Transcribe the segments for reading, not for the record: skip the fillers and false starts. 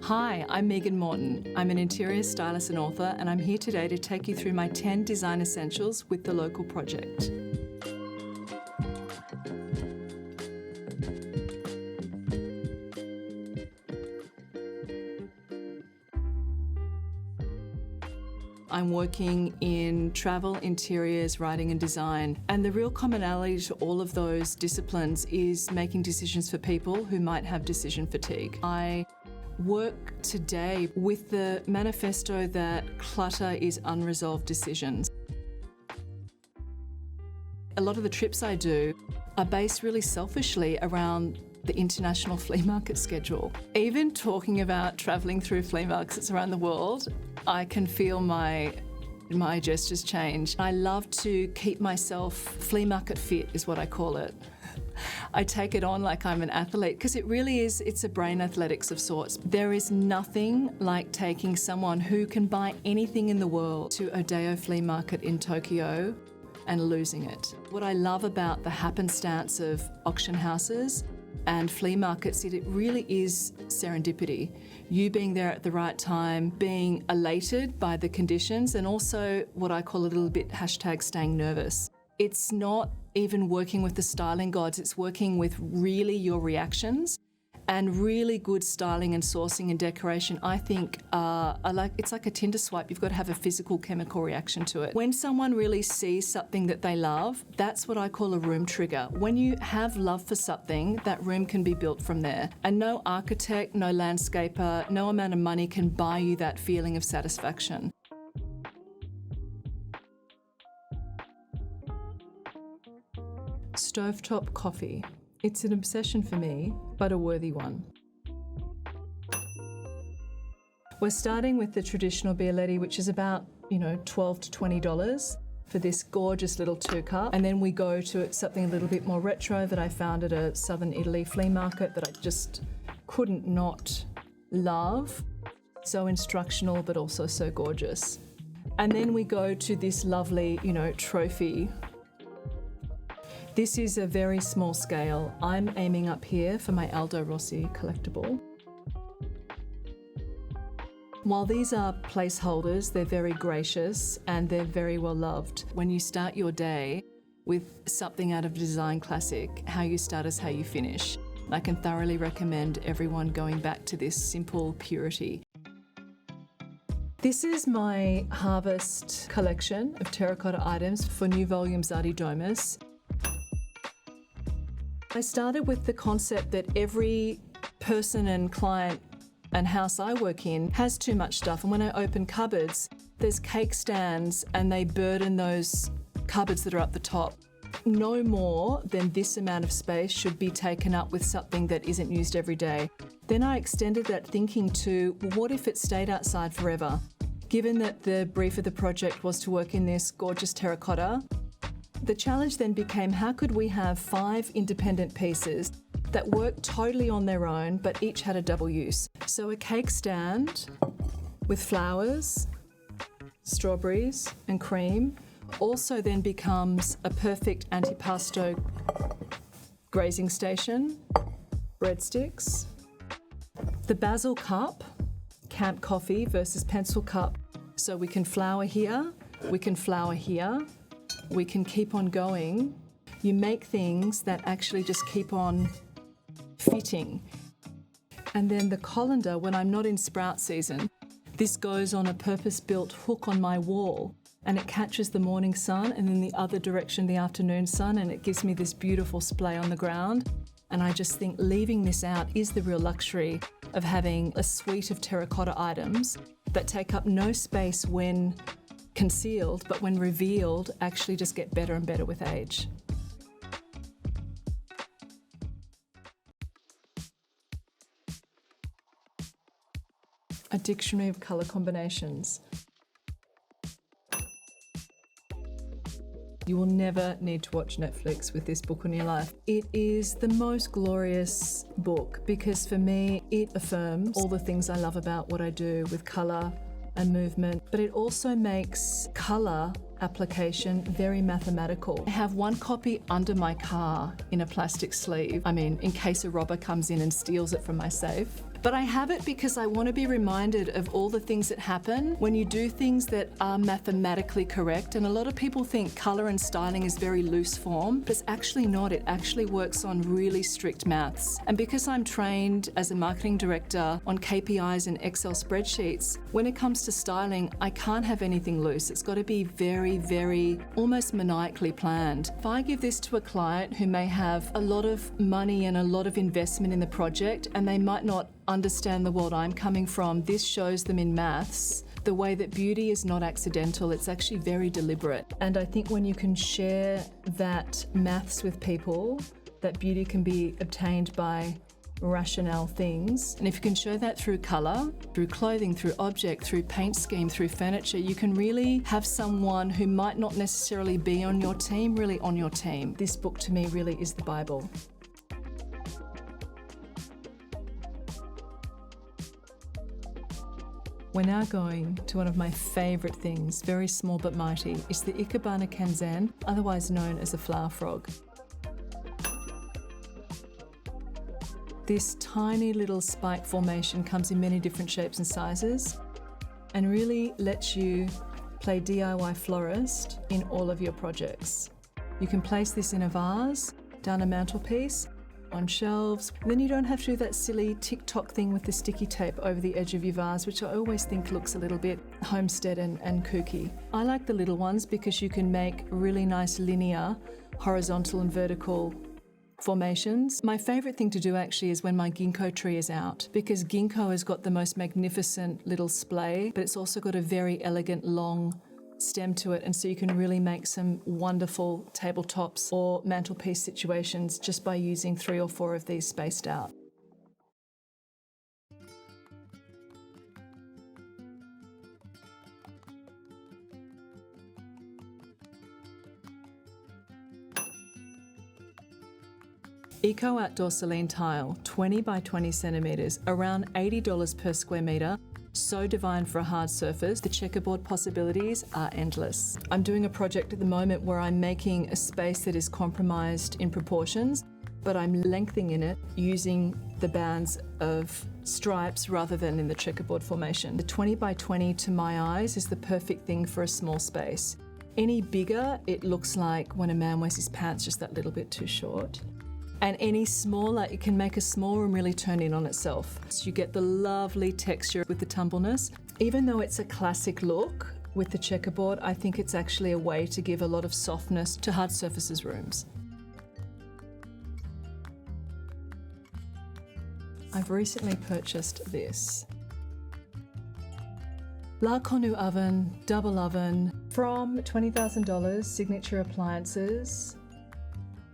Hi, I'm Megan Morton. I'm an interior stylist and author, and I'm here today to take you through my 10 design essentials with the local project. I'm working in travel, interiors, writing and design. And the real commonality to all of those disciplines is making decisions for people who might have decision fatigue. I work today with the manifesto that clutter is unresolved decisions. A lot of the trips I do are based really selfishly around the international flea market schedule. Even talking about travelling through flea markets around the world, I can feel my gestures change. I love to keep myself flea market fit, is what I call it. I take it on like I'm an athlete because it really is, it's a brain athletics of sorts. There is nothing like taking someone who can buy anything in the world to Odeo flea market in Tokyo and losing it. What I love about the happenstance of auction houses and flea markets is it really is serendipity. You being there at the right time, being elated by the conditions, and also what I call a little bit hashtag staying nervous. It's not even working with the styling gods, it's working with really your reactions, and really good styling and sourcing and decoration, I think, it's like a Tinder swipe. You've got to have a physical chemical reaction to it. When someone really sees something that they love, that's what I call a room trigger. When you have love for something, that room can be built from there. And no architect, no landscaper, no amount of money can buy you that feeling of satisfaction. Stovetop coffee. It's an obsession for me, but a worthy one. We're starting with the traditional Bialetti, which is about, $12 to $20 for this gorgeous little 2-cup. And then we go to something a little bit more retro that I found at a southern Italy flea market that I just couldn't not love. So instructional, but also so gorgeous. And then we go to this lovely, trophy. This is a very small scale. I'm aiming up here for my Aldo Rossi collectible. While these are placeholders, they're very gracious and they're very well loved. When you start your day with something out of a design classic, how you start is how you finish. I can thoroughly recommend everyone going back to this simple purity. This is my harvest collection of terracotta items for New Volumes Artedomus. I started with the concept that every person and client and house I work in has too much stuff. And when I open cupboards, there's cake stands and they burden those cupboards that are up the top. No more than this amount of space should be taken up with something that isn't used every day. Then I extended that thinking to, what if it stayed outside forever? Given that the brief of the project was to work in this gorgeous terracotta, the challenge then became, how could we have 5 independent pieces that worked totally on their own, but each had a double use? So a cake stand with flowers, strawberries and cream also then becomes a perfect antipasto grazing station, breadsticks. The basil cup, camp coffee versus pencil cup. So we can flower here, we can flower here, we can keep on going. You make things that actually just keep on fitting. And then the colander, when I'm not in sprout season, this goes on a purpose-built hook on my wall and it catches the morning sun and then the other direction the afternoon sun, and it gives me this beautiful splay on the ground. And I just think leaving this out is the real luxury of having a suite of terracotta items that take up no space when concealed, but when revealed, actually just get better and better with age. A dictionary of colour combinations. You will never need to watch Netflix with this book in your life. It is the most glorious book because for me, it affirms all the things I love about what I do with colour and movement, but it also makes colour application very mathematical. I have one copy under my car in a plastic sleeve. In case a robber comes in and steals it from my safe. But I have it because I want to be reminded of all the things that happen when you do things that are mathematically correct. And a lot of people think colour and styling is very loose form, but it's actually not. It actually works on really strict maths. And because I'm trained as a marketing director on KPIs and Excel spreadsheets, when it comes to styling, I can't have anything loose. It's got to be very, very, almost maniacally planned. If I give this to a client who may have a lot of money and a lot of investment in the project, and they might not understand the world I'm coming from, this shows them in maths the way that beauty is not accidental, it's actually very deliberate. And I think when you can share that maths with people, that beauty can be obtained by rationale things. And if you can show that through colour, through clothing, through object, through paint scheme, through furniture, you can really have someone who might not necessarily be on your team, really on your team. This book to me really is the Bible. We're now going to one of my favourite things, very small but mighty. It's the Ikebana Kenzan, otherwise known as a flower frog. This tiny little spike formation comes in many different shapes and sizes and really lets you play DIY florist in all of your projects. You can place this in a vase, down a mantelpiece, on shelves. Then you don't have to do that silly tick-tock thing with the sticky tape over the edge of your vase, which I always think looks a little bit homestead and kooky. I like the little ones because you can make really nice linear, horizontal and vertical formations. My favourite thing to do actually is when my ginkgo tree is out, because ginkgo has got the most magnificent little splay, but it's also got a very elegant long stem to it, and so you can really make some wonderful tabletops or mantelpiece situations just by using 3 or 4 of these spaced out. Eco Outdoor Selene tile, 20 by 20 centimetres, around $80 per square metre. So divine for a hard surface. The checkerboard possibilities are endless. I'm doing a project at the moment where I'm making a space that is compromised in proportions, but I'm lengthening it using the bands of stripes rather than in the checkerboard formation. The 20 by 20 to my eyes is the perfect thing for a small space. Any bigger, it looks like when a man wears his pants just that little bit too short. And any smaller, it can make a small room really turn in on itself. So you get the lovely texture with the tumbleness. Even though it's a classic look with the checkerboard, I think it's actually a way to give a lot of softness to hard surfaces rooms. I've recently purchased this. La Cornue oven, double oven, from $20,000, Signature Appliances.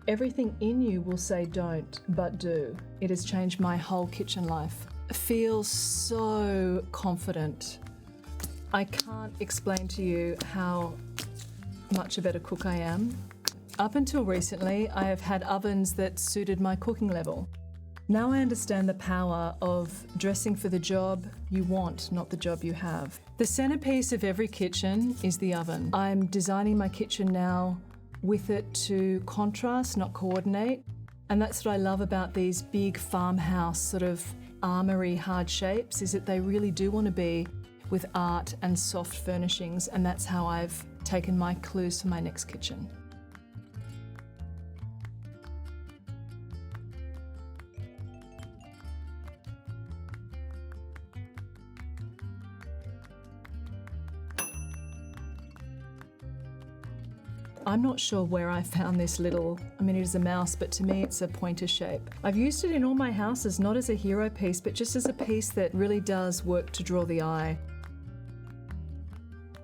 Everything in you will say don't, but do. It has changed my whole kitchen life. I feel so confident. I can't explain to you how much a better cook I am. Up until recently, I have had ovens that suited my cooking level. Now I understand the power of dressing for the job you want, not the job you have. The centerpiece of every kitchen is the oven. I'm designing my kitchen now with it to contrast, not coordinate. And that's what I love about these big farmhouse sort of armoury hard shapes, is that they really do want to be with art and soft furnishings, and that's how I've taken my clues for my next kitchen. I'm not sure where I found this little, it is a mouse, but to me it's a pointer shape. I've used it in all my houses, not as a hero piece, but just as a piece that really does work to draw the eye.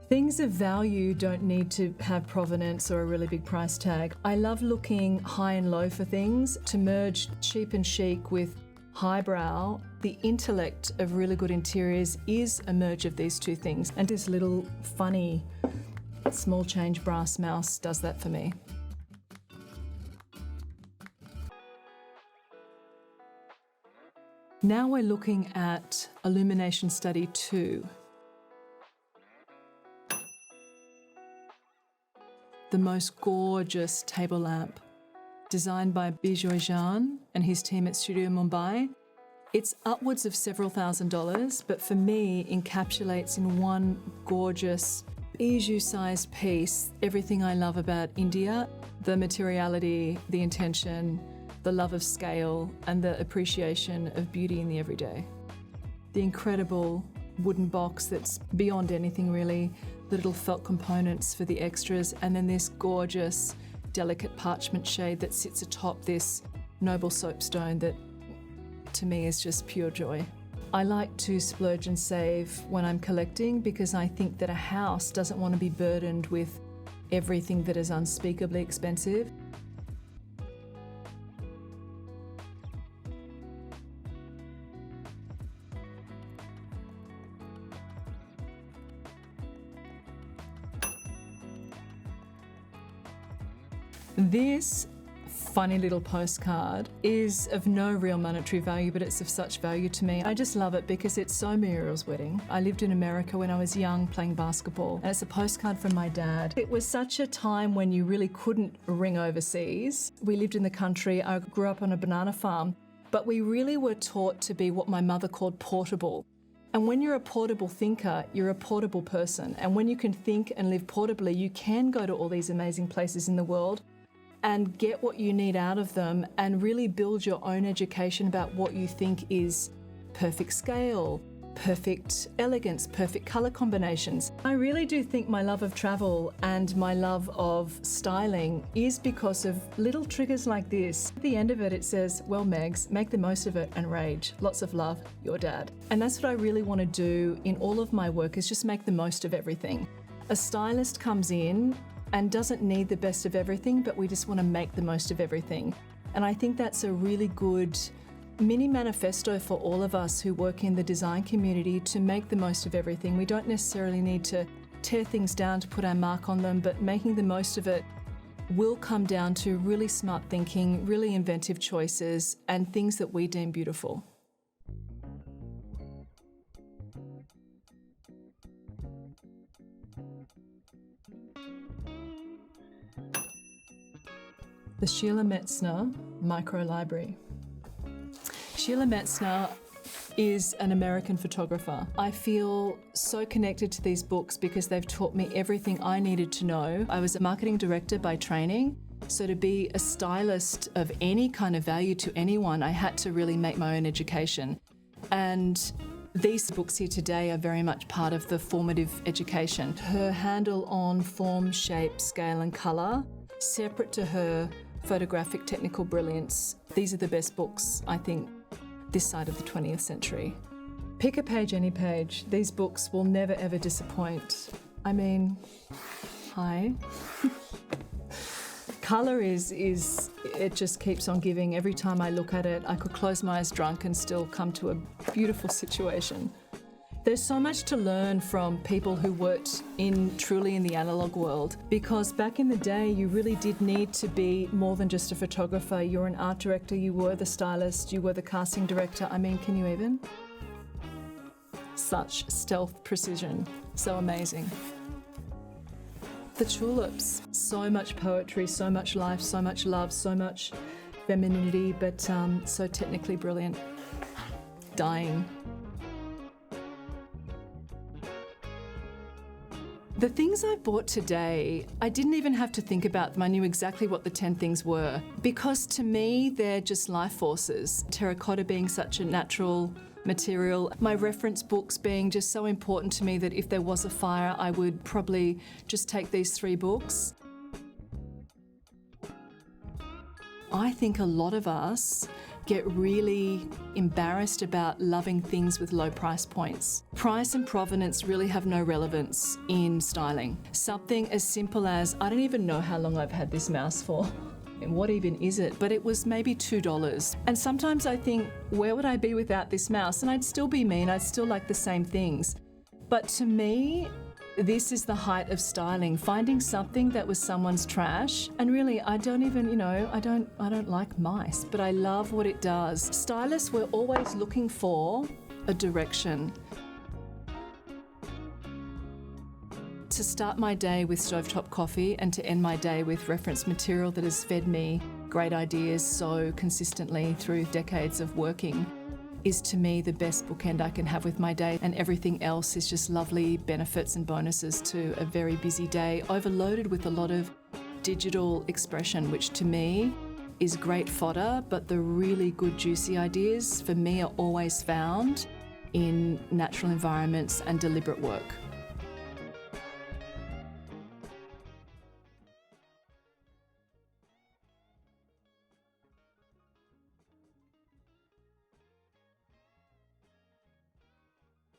Things of value don't need to have provenance or a really big price tag. I love looking high and low for things, to merge cheap and chic with highbrow. The intellect of really good interiors is a merge of these two things, and this little funny small change brass mouse does that for me. Now we're looking at Illumination Study 2. The most gorgeous table lamp, designed by Bijoy Jain and his team at Studio Mumbai. It's upwards of several $1,000s, but for me encapsulates in one gorgeous bijou-sized piece everything I love about India, the materiality, the intention, the love of scale, and the appreciation of beauty in the everyday. The incredible wooden box that's beyond anything really, the little felt components for the extras, and then this gorgeous, delicate parchment shade that sits atop this noble soapstone that to me is just pure joy. I like to splurge and save when I'm collecting because I think that a house doesn't want to be burdened with everything that is unspeakably expensive. This funny little postcard is of no real monetary value, but it's of such value to me. I just love it because it's so Muriel's wedding. I lived in America when I was young playing basketball, and it's a postcard from my dad. It was such a time when you really couldn't ring overseas. We lived in the country. I grew up on a banana farm, but we really were taught to be what my mother called portable. And when you're a portable thinker, you're a portable person. And when you can think and live portably, you can go to all these amazing places in the world and get what you need out of them and really build your own education about what you think is perfect scale, perfect elegance, perfect colour combinations. I really do think my love of travel and my love of styling is because of little triggers like this. At the end of it, it says, well, Megs, make the most of it and rage. Lots of love, your dad. And that's what I really want to do in all of my work, is just make the most of everything. A stylist comes in and doesn't need the best of everything, but we just want to make the most of everything. And I think that's a really good mini manifesto for all of us who work in the design community, to make the most of everything. We don't necessarily need to tear things down to put our mark on them, but making the most of it will come down to really smart thinking, really inventive choices, and things that we deem beautiful. The Sheila Metzner Micro Library. Sheila Metzner is an American photographer. I feel so connected to these books because they've taught me everything I needed to know. I was a marketing director by training, so to be a stylist of any kind of value to anyone, I had to really make my own education. And these books here today are very much part of the formative education. Her handle on form, shape, scale and colour, separate to her photographic technical brilliance. These are the best books, I think, this side of the 20th century. Pick a page, any page. These books will never ever disappoint. I mean, hi. Colour is it just keeps on giving. Every time I look at it, I could close my eyes drunk and still come to a beautiful situation. There's so much to learn from people who worked truly in the analogue world, because back in the day you really did need to be more than just a photographer. You're an art director, you were the stylist, you were the casting director. I mean, can you even? Such stealth precision, so amazing. The tulips, so much poetry, so much life, so much love, so much femininity, but so technically brilliant. Dying. The things I bought today, I didn't even have to think about them. I knew exactly what the 10 things were, because to me, they're just life forces. Terracotta being such a natural material, my reference books being just so important to me that if there was a fire, I would probably just take these 3 books. I think a lot of us get really embarrassed about loving things with low price points. Price and provenance really have no relevance in styling. Something as simple as, I don't even know how long I've had this mouse for. And what even is it? But it was maybe $2. And sometimes I think, where would I be without this mouse? And I'd still be me and I'd still like the same things. But to me, this is the height of styling, finding something that was someone's trash. And really, I don't even, I don't like mice, but I love what it does. Stylists, we're always looking for a direction. To start my day with Stovetop coffee and to end my day with reference material that has fed me great ideas so consistently through decades of working is to me the best bookend I can have with my day, and everything else is just lovely benefits and bonuses to a very busy day, overloaded with a lot of digital expression, which to me is great fodder, but the really good juicy ideas for me are always found in natural environments and deliberate work.